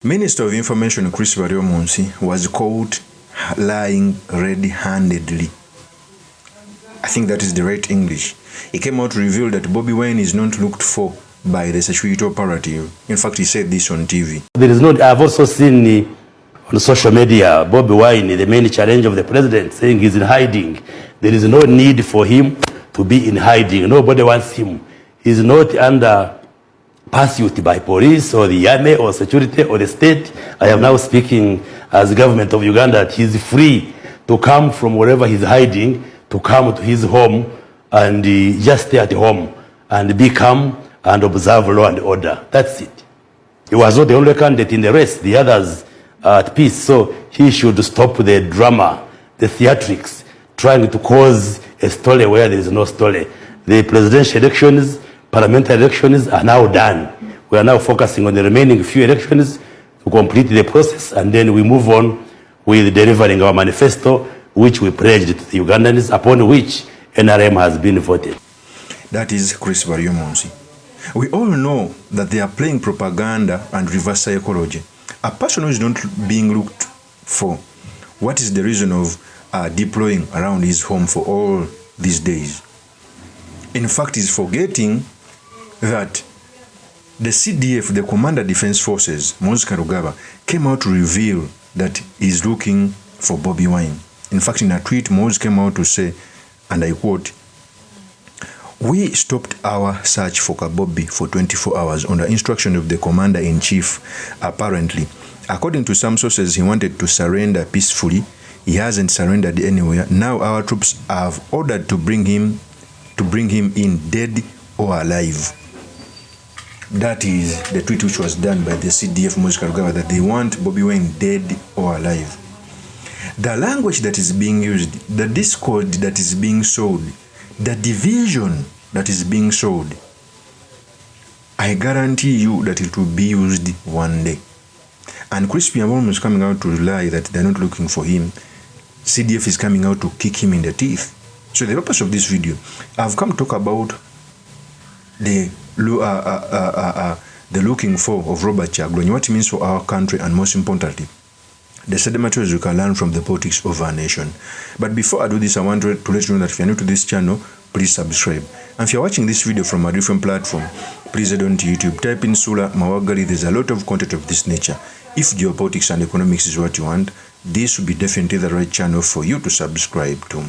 Minister of Information Chris BARYOMUNSI was caught lying red-handedly. I think that is the right English. He came out to reveal that Bobi Wine is not looked for by the security operative. In fact, he said this on TV. There is no. I've also seen on social media Bobi Wine, the main challenge of the president, saying he's in hiding. There is no need for him to be in hiding. Nobody wants him. He's not under pursuit by police or the army or security or the state. I am now speaking as the government of Uganda that he's free to come from wherever he's hiding, to come to his home and just stay at home and be calm and observe law and order. That's it. He was not the only candidate in the race. The others are at peace. So he should stop the drama, the theatrics, trying to cause a story where there is no story. The presidential elections, parliamentary elections are now done. We are now focusing on the remaining few elections to complete the process, and then we move on with delivering our manifesto, which we pledged to the Ugandans, upon which NRM has been voted. That is Chris BARYOMUNSI. We all know that they are playing propaganda and reverse psychology. A person who is not being looked for, what is the reason of deploying around his home for all these days? In fact, he's forgetting that the CDF, the Commander Defense Forces, muhoozi Kainerugaba, came out to reveal that he's looking for Bobi Wine. In fact, in a tweet, muhoozi came out to say, and I quote, "We stopped our search for Bobi for 24 hours under instruction of the Commander-in-Chief. Apparently, according to some sources, he wanted to surrender peacefully. He hasn't surrendered anywhere. Now our troops have ordered to bring him in dead or alive." That is the tweet which was done by the CDF muhoozi Kainerugaba, that they want Bobi Wine dead or alive. The language that is being used, the discord that is being sowed, the division that is being sowed, I guarantee you that it will be used one day. And Chris BARYOMUNSI is coming out to lie that they're not looking for him. CDF is coming out to kick him in the teeth. So the purpose of this video, I've come to talk about the looking for of Robert Kyagulanyi, what it means for our country, and most importantly, the sedimentaries we can learn from the politics of our nation. But before I do this, I want to let you know that if you're new to this channel, please subscribe. And if you're watching this video from a different platform, please head on to YouTube, type in Sula Mawagali. There's a lot of content of this nature. If geopolitics and economics is what you want, this will be definitely the right channel for you to subscribe to.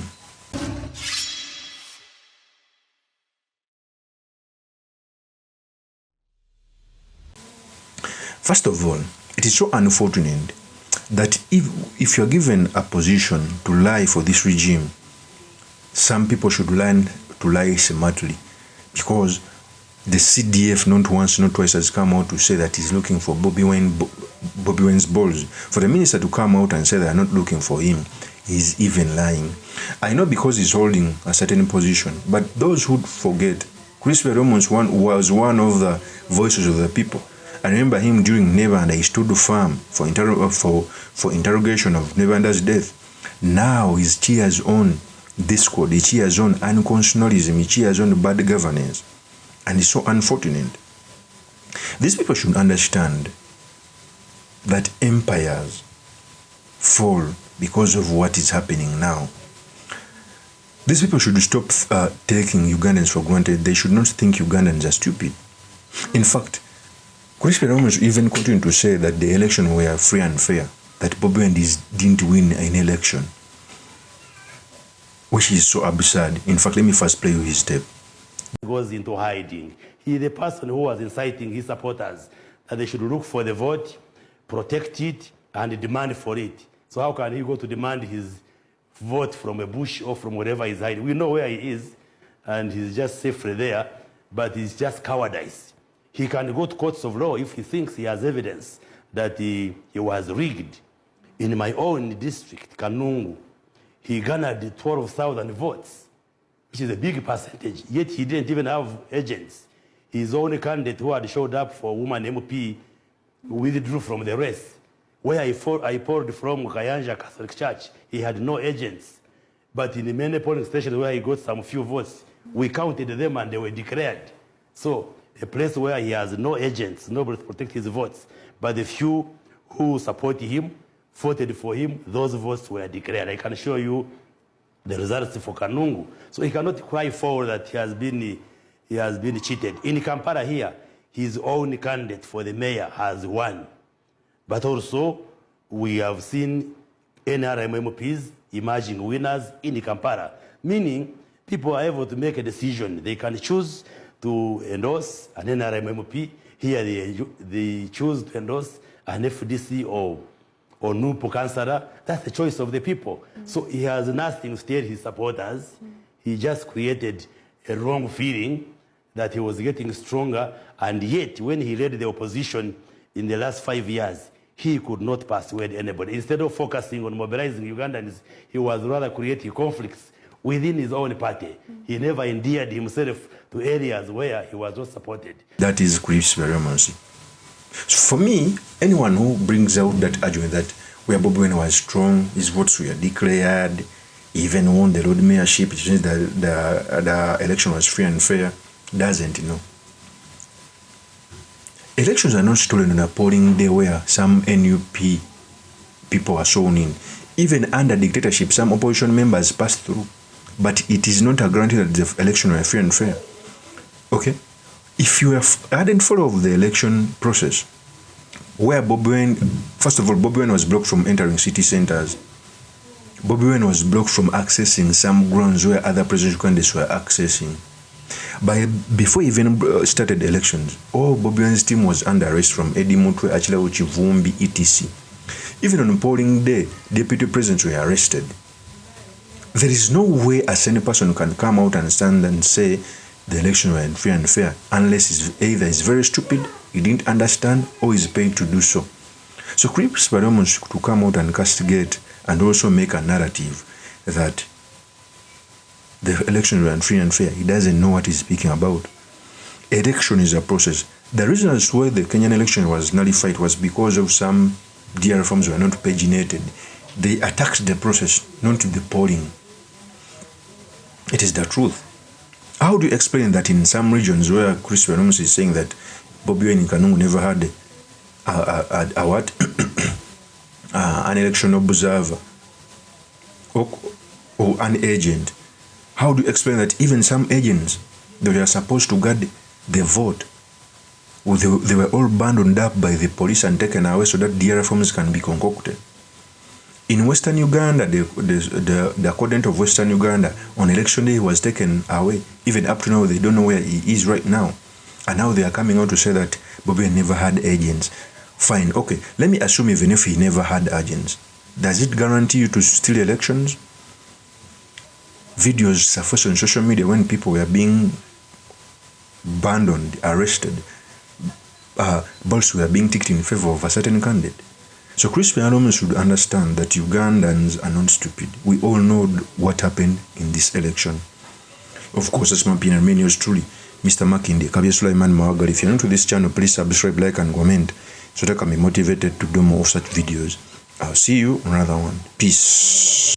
First of all, it is so unfortunate that if you're given a position to lie for this regime, some people should learn to lie smartly, because the CDF not once, not twice has come out to say that he's looking for Bobi Wine's balls. For the minister to come out and say they are not looking for him, he's even lying. I know because he's holding a certain position, but those who forget, Chris BARYOMUNSI was one of the voices of the people. I remember him during Neva, and I stood firm for interrogation of Nevanda's death. Now he cheers on discord, he cheers on unconstitutionalism, he cheers on bad governance. And it's so unfortunate. These people should understand that empires fall because of what is happening now. These people should stop taking Ugandans for granted. They should not think Ugandans are stupid. In fact, Chris BARYOMUNSI even continued to say that the election were free and fair, that Bobi Wine didn't win an election, which is so absurd. In fact, let me first play you his tape. He goes into hiding. He is the person who was inciting his supporters that they should look for the vote, protect it, and demand for it. So how can he go to demand his vote from a bush or from wherever he's hiding? We know where he is, and he's just safely there, but it's just cowardice. He can go to courts of law if he thinks he has evidence that he was rigged. In my own district, Kanungu, he garnered 12,000 votes, which is a big percentage, yet he didn't even have agents. His own candidate who had showed up for woman MP withdrew from the race. Where I polled from Kayanja Catholic Church, he had no agents. But in the many polling stations where he got some few votes, we counted them and they were declared. So a place where he has no agents, nobody to protect his votes, but the few who supported him, voted for him, those votes were declared. I can show you the results for Kanungu. So he cannot cry foul that he has been cheated. In Kampala here, his own candidate for the mayor has won. But also, we have seen NRM MPs emerging winners in Kampala, meaning people are able to make a decision. They can choose to endorse an NRM MP. Here they choose to endorse an FDC or NUPO councillor. That's the choice of the people. So he has nothing to tell his supporters. He just created a wrong feeling that he was getting stronger, and yet when he led the opposition in the last 5 years, he could not persuade anybody. Instead of focusing on mobilizing Ugandans, he was rather creating conflicts within his own party. He never endeared himself to areas where he was not supported. That is Chris BARYOMUNSI. For me, anyone who brings out that argument that where Bobi Wine was strong, his votes were declared, even won the road mayorship, it means the election was free and fair, doesn't know. Elections are not stolen on a polling day where some NUP people are sworn in. Even under dictatorship, some opposition members pass through. But it is not a guarantee that the election were free and fair. Okay? If you hadn't followed the election process, where Bobi Wine, first of all, Bobi Wine was blocked from entering city centers. Bobi Wine was blocked from accessing some grounds where other presidential candidates were accessing. Before even started elections, all Bobi Wine's team was under arrest from Eddie Mutwe, Achila Uchivumbi, etc. Even on polling day, deputy presidents were arrested. There is no way a sane person can come out and stand and say the election were free and fair unless either is very stupid, he didn't understand, or is paid to do so. So Chris BARYOMUNSI to come out and castigate and also make a narrative that the election were free and fair, he doesn't know what he's speaking about. Election is a process. The reason as why the Kenyan election was nullified was because of some DR forms were not paginated. They attacked the process, not the polling. It is the truth. How do you explain that in some regions where Chris BARYOMUNSI is saying that Bobi Wine in Kanungu never had a what? An election observer or an agent? How do you explain that even some agents that were supposed to guard the vote, they were all abandoned up by the police and taken away so that DR forms can be concocted? In Western Uganda, the coordinator of Western Uganda, on election day, was taken away. Even up to now, they don't know where he is right now. And now they are coming out to say that Bobi never had agents. Fine, okay. Let me assume even if he never had agents, does it guarantee you to steal elections? Videos surface on social media when people were being abandoned, arrested. Balls were being ticked in favor of a certain candidate. So Chris BARYOMUNSI should understand that Ugandans are not stupid. We all know what happened in this election. Of course, that's my opinion. My name is truly Mr. Makindi, Kabia Sulaiman Mawagali. If you're new to this channel, please subscribe, like, and comment so that I can be motivated to do more of such videos. I'll see you on another one. Peace.